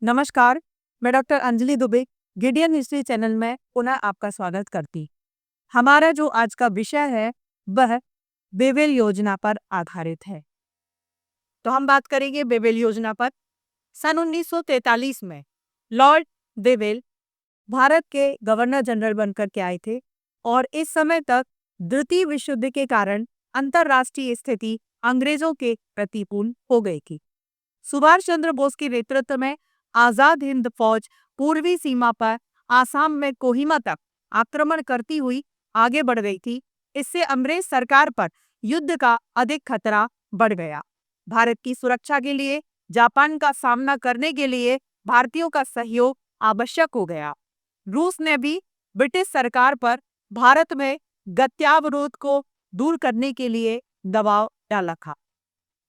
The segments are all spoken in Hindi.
नमस्कार, मैं doctor Anjali Dubey Gideon history channel में पुनः आपका स्वागत करती। हमारा जो आज का विषय है वह बेवेल योजना पर आधारित है। तो हम बात करेंगे बेवेल योजना पर। सन 1943 में लॉर्ड बेवेल भारत के गवर्नर जनरल बनकर के आए थे और इस समय तक द्वितीय विश्व युद्ध के कारण अंतर्राष्ट्रीय स्थिति अंग्रेजों के प्रतिकूल हो गई थी। सुभाष चंद्र बोस के नेतृत्व में आजाद हिंद फौज पूर्वी सीमा पर आसाम में कोहिमा तक आक्रमण करती हुई आगे बढ़ गई थी। इससे अंग्रेज सरकार पर युद्ध का अधिक खतरा बढ़ गया। भारत की सुरक्षा के लिए जापान का सामना करने के लिए भारतीयों का सहयोग आवश्यक हो गया। रूस ने भी ब्रिटिश सरकार पर भारत में गत्यावरोध को दूर करने के लिए दबाव डाला था।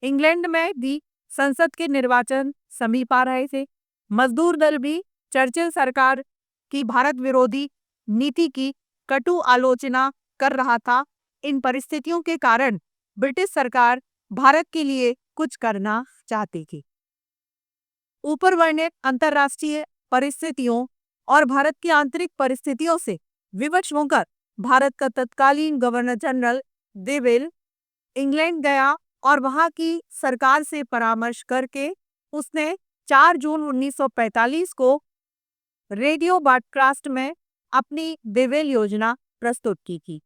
इंग्लैंड में भी संसद के निर्वाचन समीप आ रहे थे। मजदूर दल भी चर्चिल सरकार की भारत विरोधी नीति की कटु आलोचना कर रहा था। इन परिस्थितियों के कारण ब्रिटिश सरकार भारत के लिए कुछ करना चाहती थी। ऊपर वर्णित अंतर्राष्ट्रीय परिस्थितियों और भारत की आंतरिक परिस्थितियों से विवश होकर भारत का तत्कालीन गवर्नर जनरल बेवेल इंग्लैंड गया और वहां की सरकार से परामर्श करके उसने 4 जून 1945 को रेडियो ब्रॉडकास्ट में अपनी बेवेल योजना प्रस्तुत की थी।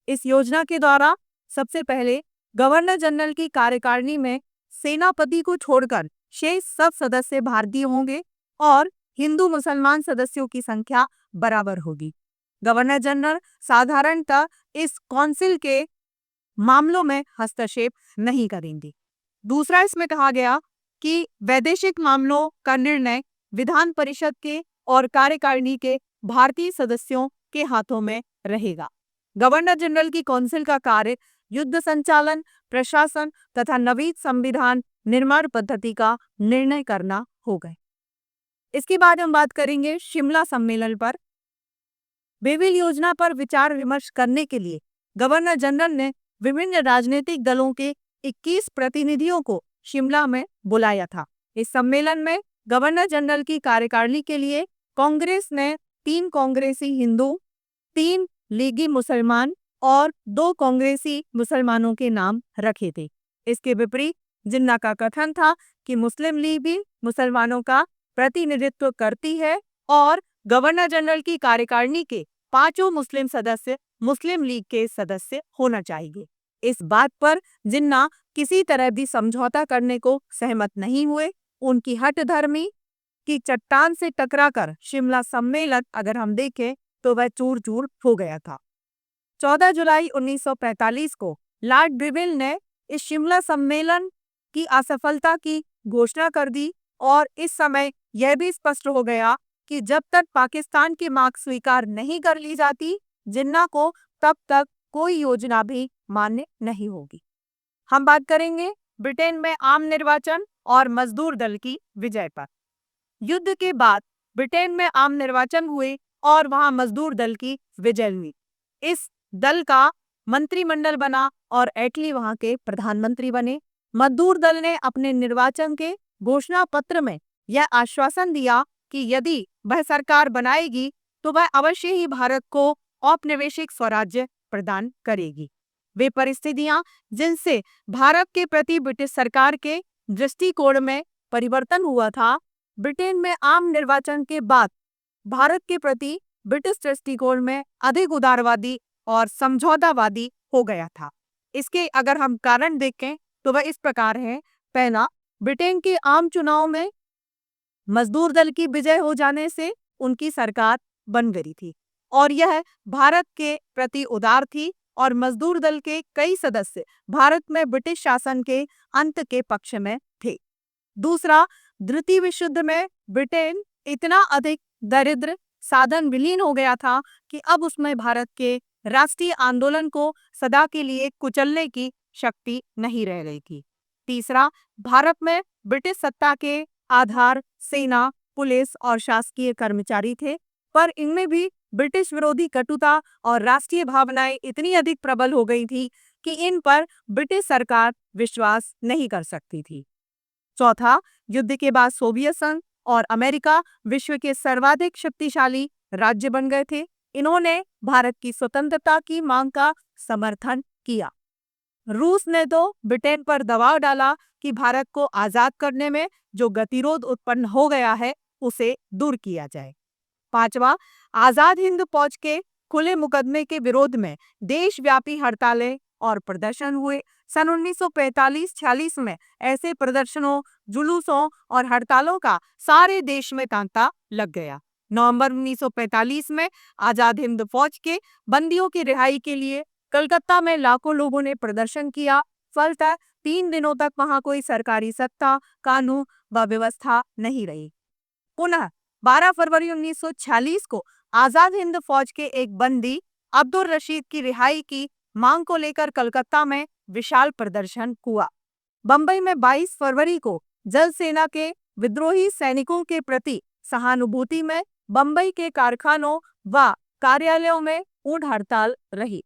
इस योजना के द्वारा सबसे पहले गवर्नर जनरल की कार्यकारिणी में सेनापति को छोड़कर शेष सब सदस्य भारतीय होंगे और हिंदू मुसलमान सदस्यों की संख्या बराबर होगी। गवर्नर जनरल साधारणतः इस काउंसिल के मामलों में हस्तक्षेप नहीं करेंगे। दूसरा, इसमें कहा गया कि वैदेशिक मामलों का निर्णय विधान परिषद के और कार्यकारिणी के भारतीय सदस्यों के हाथों में रहेगा। गवर्नर जनरल की काउंसिल का कार्य युद्ध संचालन, प्रशासन तथा नवीन संविधान निर्माण पद्धति का निर्णय करना होगा। इसके बाद हम बात करेंगे शिमला सम्मेलन पर। बेवेल योजना पर विचार विमर्श करने के लिए गवर्नर जनरल ने विभिन्न राजनीतिक दलों के 21 प्रतिनिधियों को शिमला में बुलाया था। इस सम्मेलन में गवर्नर जनरल की कार्यकारिणी के लिए कांग्रेस ने 3 कांग्रेसी हिंदू, 3 लीगी मुसलमान और 2 कांग्रेसी मुसलमानों के नाम रखे थे। इसके विपरीत जिन्ना का कथन था कि मुस्लिम लीग भी मुसलमानों का प्रतिनिधित्व करती है और गवर्नर जनरल की कार्यकारिणी के 5 मुस्लिम सदस्य मुस्लिम लीग के सदस्य होना चाहिए। इस बात पर जिन्ना किसी तरह भी समझौता करने को सहमत नहीं हुए। उनकी हठधर्मी की चट्टान से टकराकर शिमला सम्मेलन अगर हम देखें तो वह चूर चूर हो गया था। 14 जुलाई 1945 को लॉर्ड बेवेल ने इस शिमला सम्मेलन की असफलता की घोषणा कर दी और इस समय यह भी स्पष्ट हो गया कि जब तक पाकिस्तान की मांग स्वीकार नहीं कर ली जाती जिन्ना को, तब तक कोई योजना भी मान्य नहीं होगी। हम बात करेंगे ब्रिटेन में आम निर्वाचन और मजदूर दल की विजय पर। युद्ध के बाद ब्रिटेन में आम निर्वाचन हुए और वहां मजदूर दल की विजय हुई। इस दल का मंत्रिमंडल बना और एटली वहां के प्रधानमंत्री बने। मजदूर दल ने अपने निर्वाचन के घोषणा पत्र में यह आश्वासन दिया कि यदि वह सरकार बनाएगी तो वह अवश्य ही भारत को औपनिवेशिक स्वराज्य प्रदान करेगी। वे परिस्थितियां जिनसे भारत के प्रति ब्रिटिश सरकार के दृष्टिकोण में परिवर्तन हुआ था। ब्रिटेन में आम निर्वाचन के बाद भारत के प्रति ब्रिटिश दृष्टिकोण में अधिक उदारवादी और समझौतावादी हो गया था। इसके अगर हम कारण देखें तो वह इस प्रकार है। पहला, ब्रिटेन के आम चुनाव में मजदूर दल की विजय हो जाने से उनकी सरकार बन गई थी और यह भारत के प्रति उदार थी और मजदूर दल के कई सदस्य भारत में ब्रिटिश शासन के अंत के पक्ष में थे। दूसरा, द्वितीय विश्व युद्ध में ब्रिटेन इतना अधिक दरिद्र साधन विलीन हो गया था कि अब उसमें भारत के राष्ट्रीय आंदोलन को सदा के लिए कुचलने की शक्ति नहीं रह गई थी। तीसरा, भारत में ब्रिटिश सत्ता के आधार सेना, पुलिस और शासकीय कर्मचारी थे, पर इनमें भी ब्रिटिश विरोधी कटुता और राष्ट्रीय भावनाएं इतनी अधिक प्रबल हो गई थी कि इन पर ब्रिटिश सरकार विश्वास नहीं कर सकती थी। चौथा, युद्ध के बाद सोवियत संघ और अमेरिका विश्व के सर्वाधिक शक्तिशाली राज्य बन गए थे। इन्होंने भारत की स्वतंत्रता की मांग का समर्थन किया। रूस ने तो ब्रिटेन पर दबाव डाला कि भारत को आजाद करने में जो गतिरोध उत्पन्न हो गया है उसे दूर किया जाए। पांचवा, आजाद हिंद फौज के खुले मुकदमे के विरोध में देशव्यापी हड़तालें और प्रदर्शन हुए। सन 1945-46 में ऐसे प्रदर्शनों, जुलूसों और हड़तालों का सारे देश में तांता लग गया। नवंबर 1945 में आजाद हिंद फौज के बंदियों की रिहाई के लिए कलकत्ता में लाखों लोगों ने प्रदर्शन किया। फलतः 3 दिनों तक वहां कोई सरकारी सत्ता, कानून व व्यवस्था नहीं रही। पुनः 12 फरवरी 1946 को आजाद हिंद फौज के एक बंदी अब्दुल रशीद की रिहाई की मांग को लेकर कलकत्ता में विशाल प्रदर्शन हुआ। बंबई में 22 फरवरी को जल सेना के विद्रोही सैनिकों के प्रति सहानुभूति में बंबई के कारखानों व कार्यालयों में ऊंट हड़ताल रही।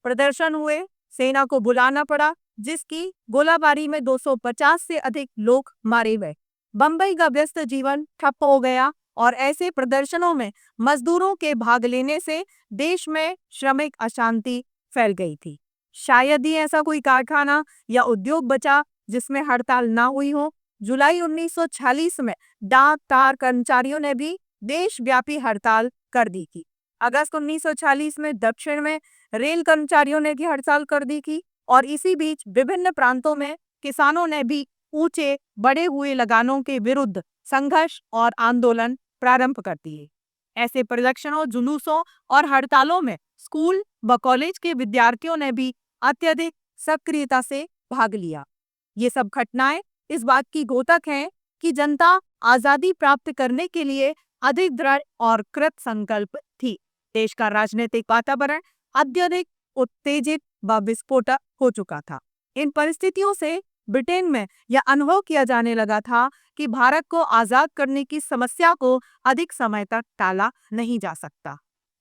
प्रदर्शन हुए, सेना को बुलाना पड़ा, जिसकी गोलाबारी में 250 से अधिक लोग मारे गए। बंबई का व्यस्त जीवन ठप हो गया और ऐसे प्रदर्शनों में मजदूरों के भाग लेने से देश में श्रमिक अशांति फैल गई थी। शायद ही ऐसा कोई कारखाना या उद्योग बचा जिसमें हड़ताल ना हुई हो। जुलाई 1946 में डाक तार कर्मचारियों ने भी देशव्यापी हड़ताल कर दी थी। अगस्त 1940 में दक्षिण में रेल कर्मचारियों ने भी हड़ताल कर दी थी और इसी बीच विभिन्न प्रांतों में किसानों ने भी ऊंचे बढ़े हुए लगानों के विरुद्ध संघर्ष और आंदोलन प्रारंभ कर दिए। ऐसे प्रदर्शनों, जुलूसों और हड़तालों में स्कूल व कॉलेज के विद्यार्थियों ने भी अत्यधिक सक्रियता से भाग लिया। ये सब घटनाएं इस बात की द्योतक हैं कि जनता आजादी प्राप्त करने के लिए अधिक दृढ़ और कृत संकल्प थी। देश का राजनीतिक वातावरण अत्यधिक उत्तेजित व विस्फोटक हो चुका था। इन परिस्थितियों से ब्रिटेन में यह अनुभव किया जाने लगा था कि भारत को आजाद करने की समस्या को अधिक समय तक टाला नहीं जा सकता।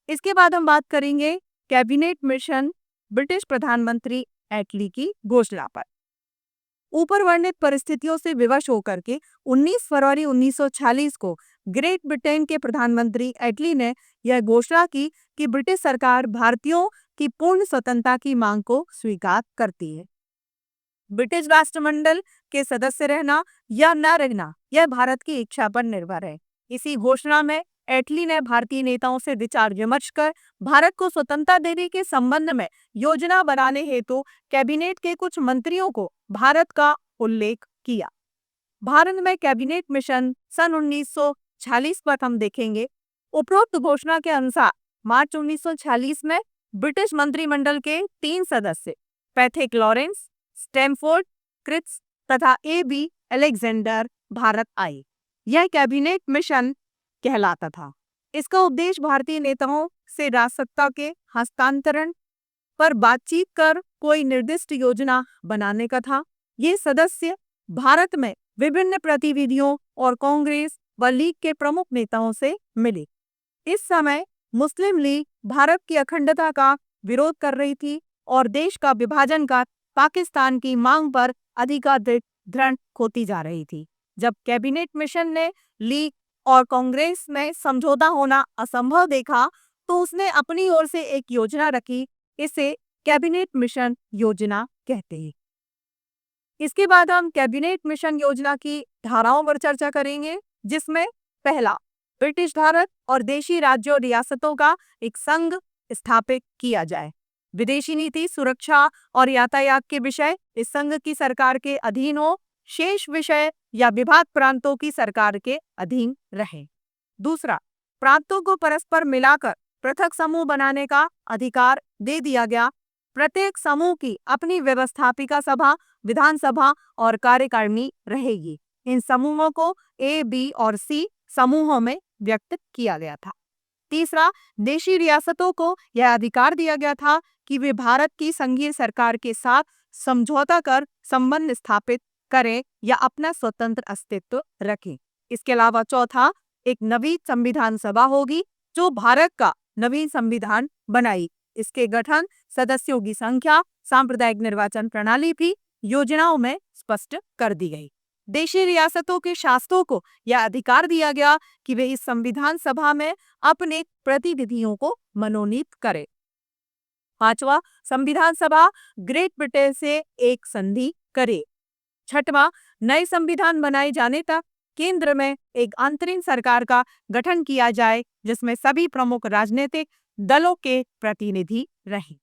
इसके बाद हम बात करेंगे कैबिनेट मिशन ब्रिटिश प्रधानमंत्री एटली की घोषणा पर। ऊपर वर्णित परिस्थितियों से विवश होकर के 19 फरवरी 1946 को ग्रेट ब्रिटेन के प्रधानमंत्री एटली ने यह घोषणा की कि ब्रिटिश सरकार भारतीयों की पूर्ण स्वतंत्रता की मांग को स्वीकार करती है। ब्रिटिश राष्ट्रमंडल के सदस्य रहना या न रहना यह भारत की इच्छा पर निर्भर है। इसी घोषणा में एटली ने भारतीय नेताओं से विचार विमर्श कर भारत को स्वतंत्रता देने के संबंध में योजना बनाने हेतु कैबिनेट के कुछ मंत्रियों को भारत का उल्लेख किया। भारत में कैबिनेट मिशन सन 1946 पर हम देखेंगे। उपरोक्त घोषणा के अनुसार मार्च 1946 में ब्रिटिश मंत्रिमंडल के 3 सदस्य पैथिक लॉरेंस, स्टैमफोर्ड क्रिप्स तथा ए.बी. अलेक्जेंडर भारत आए। यह कैबिनेट मिशन कहलाता था। इसका उद्देश्य भारतीय नेताओं से राजसत्ता के हस्तांतरण पर बातचीत कर कोई निर्दिष्ट योजना बनाने का था। ये सदस्य भारत में विभिन्न प्रतिनिधियों और कांग्रेस व लीग के प्रमुख नेताओं से मिले। इस समय मुस्लिम लीग भारत की अखंडता का विरोध कर रही थी और देश का विभाजन कर पाकिस्तान की मांग पर अधिकाधिक दृढ़ होती जा रही थी। जब कैबिनेट मिशन ने लीग और कांग्रेस में समझौता होना असंभव देखा तो उसने अपनी ओर से एक योजना रखी। इसे कैबिनेट मिशन योजना कहते हैं। इसके बाद हम कैबिनेट मिशन योजना की धाराओं पर चर्चा करेंगे, जिसमें पहला, ब्रिटिश भारत और देशी राज्यों और रियासतों का एक संघ स्थापित किया जाए। विदेशी नीति, सुरक्षा और यातायात के विषय इस संघ की सरकार के अधीन हो। शेष विषय या विभाग प्रांतों की सरकार के अधीन रहे। दूसरा, प्रांतों को परस्पर मिलाकर पृथक समूह बनाने का अधिकार दे दिया गया। प्रत्येक समूह की अपनी व्यवस्थापिका सभा, विधानसभा और कार्यकारिणी रहेगी। इन समूहों को ए, बी और सी समूहों में व्यक्त किया गया था। तीसरा, देशी रियासतों को यह अधिकार दिया गया था कि वे भारत की संघीय सरकार के साथ समझौता कर संबंध स्थापित करें या अपना स्वतंत्र अस्तित्व रखें। इसके अलावा चौथा, एक नवीन संविधान सभा होगी जो भारत का नवीन संविधान बनाई। इसके गठन, सदस्यों की संख्या, सांप्रदायिक निर्वाचन प्रणाली भी योजनाओं में स्पष्ट कर दी गई। देशी रियासतों के शासकों को यह अधिकार दिया गया कि वे इस संविधान सभा में अपने प्रतिनिधियों को मनोनीत करें। पांचवा, संविधान सभा ग्रेट ब्रिटेन से एक संधि करे। छठवां, नए संविधान बनाए जाने तक केंद्र में एक अंतरिम सरकार का गठन किया जाए जिसमें सभी प्रमुख राजनीतिक दलों के प्रतिनिधि रहें।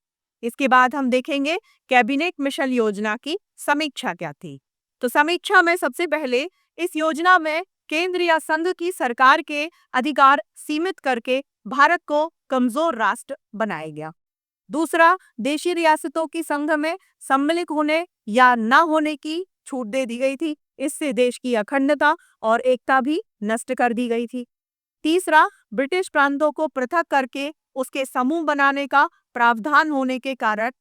इसके बाद हम देखेंगे कैबिनेट मिशन योजना की समीक्षा क्या थी। तो समीक्षा में सबसे पहले इस योजना में केंद्र या संघ की सरकार के अधिकार सीमित करके भारत को कमजोर राष्ट्र बनाया गया। दूसरा, देशी रियासतों की संघ में सम्मिलित होने या न होने की छूट दे दी गई थी। इससे देश की अखंडता और एकता भी नष्ट कर दी गई थी। तीसरा, ब्रिटिश प्रांतों को पृथक करके उसके समूह बनाने का प्रावधान होने के कारण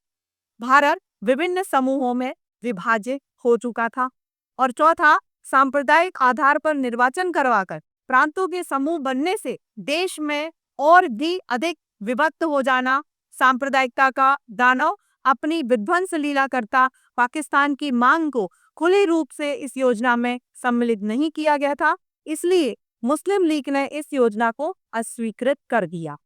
भारत विभिन्न समूहों में विभाजित हो चुका था। और चौथा, सांप्रदायिक आधार पर निर्वाचन करवाकर प्रांतों के समूह बनने से देश में और भी अधिक विभक्त हो जाना, सांप्रदायिकता का दानव अपनी विध्वंस लीला करता पाकिस्तान की मांग को खुले रूप से इस योजना में सम्मिलित नहीं किया गया था, इसलिए मुस्लिम लीग ने इस योजना को अस्वीकृत कर दिया।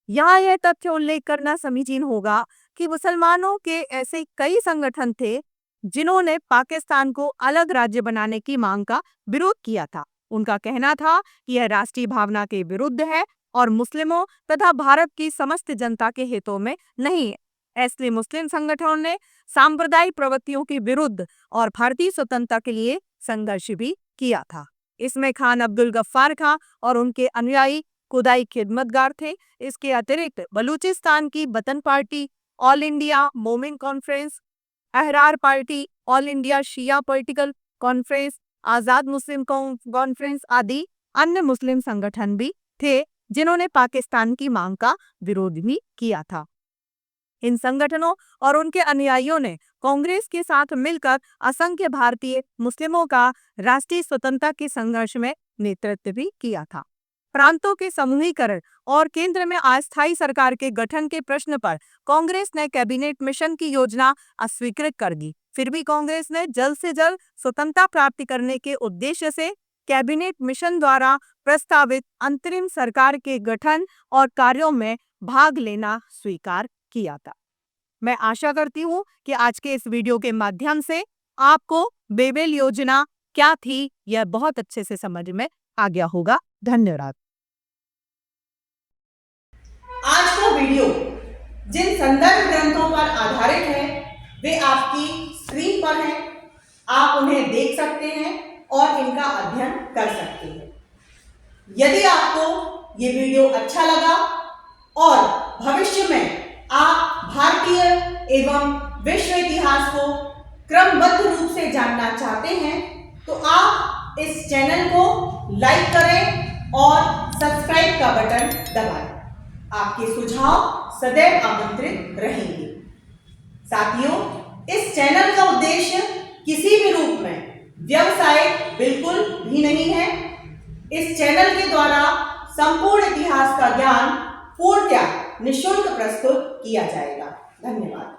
यहाँ यह तथ्य उल्लेख करना समीचीन होगा कि मुसलमानों के ऐसे कई संगठन थे जिन्होंने पाकिस्तान को अलग राज्य बनाने की मांग का विरोध किया था। उनका कहना था कि यह राष्ट्रीय भावना के विरुद्ध है और मुस्लिमों तथा भारत की समस्त जनता के हितों में नहीं है। ऐसे मुस्लिम संगठनों ने सांप्रदायिक प्रवृत्तियों के विरुद्ध और भारतीय स्वतंत्रता के लिए संघर्ष भी किया था। इसमें खान अब्दुल गफ्फार खां और उनके अनुयायी खुदाई खिदमतगार थे। इसके अतिरिक्त बलूचिस्तान की Watan party, all India Momin conference, Ahrar party, all India Shia political conference, Azad Muslim conference आदि अन्य मुस्लिम संगठन भी थे जिन्होंने पाकिस्तान की मांग का विरोध भी किया था। इन संगठनों और उनके अनुयायियों ने कांग्रेस के साथ मिलकर असंख्य भारतीय मुस्लिमों का राष्ट्रीय स्वतंत्रता के संघर्ष में नेतृत्व भी किया था। प्रांतों के समूहीकरण और केंद्र में अस्थायी सरकार के गठन के प्रश्न पर कांग्रेस ने कैबिनेट मिशन की योजना अस्वीकृत कर दी। फिर भी कांग्रेस ने जल्द से जल्द स्वतंत्रता प्राप्ति करने के उद्देश्य से कैबिनेट मिशन द्वारा प्रस्तावित अंतरिम सरकार के गठन और कार्यों में भाग लेना स्वीकार किया था। मैं आशा करती हूं कि आज के इस वीडियो के माध्यम से आपको बेबेल योजना क्या थी यह बहुत अच्छे से समझ में आ गया होगा। धन्यवाद। आज का वीडियो जिन संदर्भ ग्रंथों पर आधारित है वे आपकी स्क्रीन पर हैं। आप उन्हें देख सकते हैं और इनका अध्ययन कर सकते हैं। यदि आपको ये वीडियो अच्छा लगा और भविष्य में आप भारतीय एवं विश्व इतिहास को क्रमबद्ध रूप से जानना चाहते हैं तो आप इस चैनल को लाइक करें और सब्सक्राइब का बटन दबाएं। आपके सुझाव सदैव आमंत्रित रहेंगे। साथियों, इस चैनल का उद्देश्य किसी भी रूप में व्यवसाय बिल्कुल भी नहीं है। इस चैनल के द्वारा संपूर्ण इतिहास का ज्ञान पूर्णतः निःशुल्क प्रस्तुत किया जाएगा। धन्यवाद।